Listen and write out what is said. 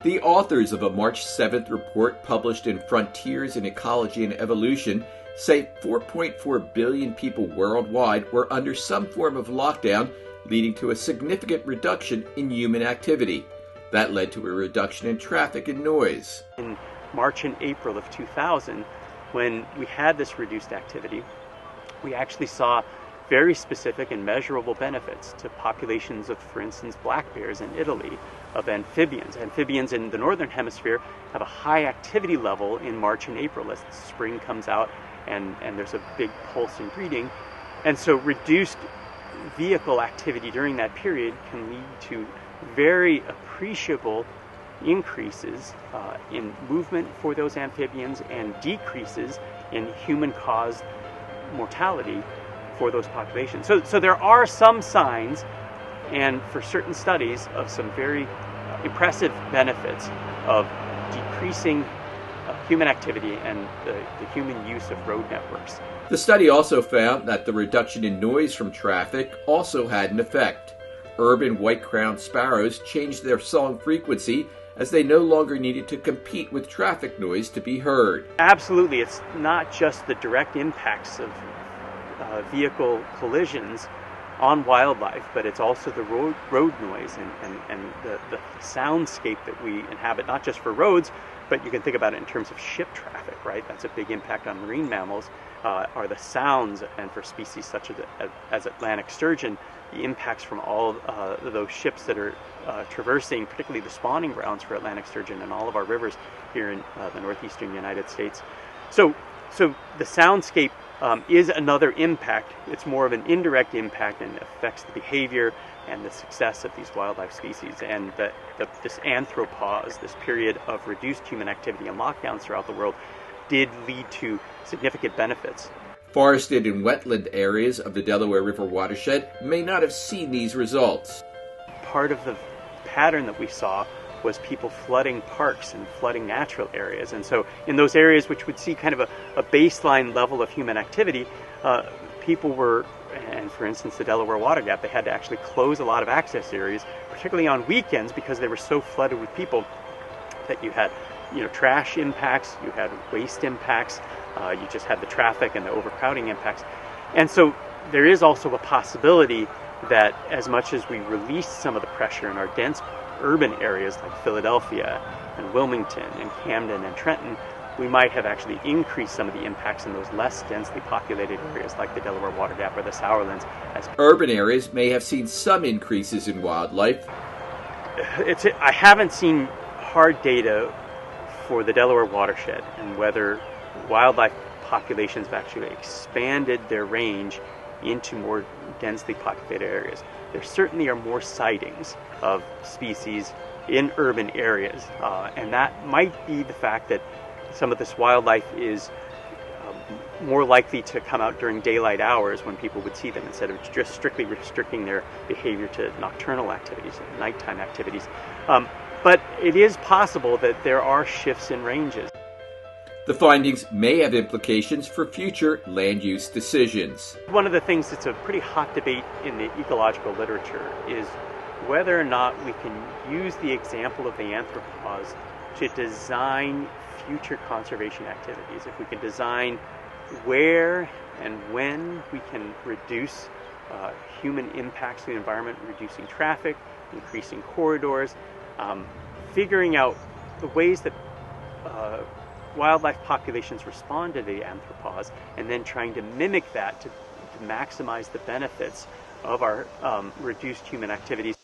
The authors of a March 7th report published in Frontiers in Ecology and Evolution say 4.4 billion people worldwide were under some form of lockdown, leading to a significant reduction in human activity. That led to a reduction in traffic and noise. In March and April of 2000, when we had this reduced activity, we actually saw very specific and measurable benefits to populations of, for instance, black bears in Italy, of amphibians. Amphibians in the northern hemisphere have a high activity level in March and April as the spring comes out and there's a big pulse in breeding. And so reduced vehicle activity during that period can lead to very appreciable increases in movement for those amphibians and decreases in human-caused mortality for those populations. So there are some signs, and for certain studies, of some very impressive benefits of decreasing human activity and the human use of road networks. The study also found that the reduction in noise from traffic also had an effect. Urban white-crowned sparrows changed their song frequency as they no longer needed to compete with traffic noise to be heard. Absolutely. It's not just the direct impacts of vehicle collisions on wildlife, but it's also the road noise and the soundscape that we inhabit, not just for roads, but you can think about it in terms of ship traffic, right? That's a big impact on marine mammals, are the sounds, and for species such as Atlantic sturgeon, the impacts from all those ships that are traversing, particularly the spawning grounds for Atlantic sturgeon and all of our rivers here in the northeastern United States. So the soundscape is another impact. It's more of an indirect impact and affects the behavior and the success of these wildlife species. And this anthropause, this period of reduced human activity and lockdowns throughout the world, did lead to significant benefits. Forested and wetland areas of the Delaware River watershed may not have seen these results. Part of the pattern that we saw was people flooding parks and flooding natural areas. And so in those areas which would see kind of a baseline level of human activity, people were, and for instance the Delaware Water Gap, they had to actually close a lot of access areas, particularly on weekends, because they were so flooded with people that you had trash impacts, you had waste impacts, you just had the traffic and the overcrowding impacts. And so there is also a possibility that as much as we release some of the pressure in our dense urban areas like Philadelphia and Wilmington and Camden and Trenton, we might have actually increased some of the impacts in those less densely populated areas like the Delaware Water Gap or the Sourlands. Urban areas may have seen some increases in wildlife. I haven't seen hard data for the Delaware watershed and whether wildlife populations have actually expanded their range into more densely populated areas. There certainly are more sightings of species in urban areas, and that might be the fact that some of this wildlife is more likely to come out during daylight hours when people would see them, instead of just strictly restricting their behavior to nocturnal activities, nighttime activities. But it is possible that there are shifts in ranges. The findings may have implications for future land use decisions. One of the things that's a pretty hot debate in the ecological literature is whether or not we can use the example of the anthropause to design future conservation activities. If we can design where and when we can reduce human impacts to the environment, reducing traffic, increasing corridors, figuring out the ways that wildlife populations respond to the anthropause, and then trying to mimic that to maximize the benefits of our reduced human activities.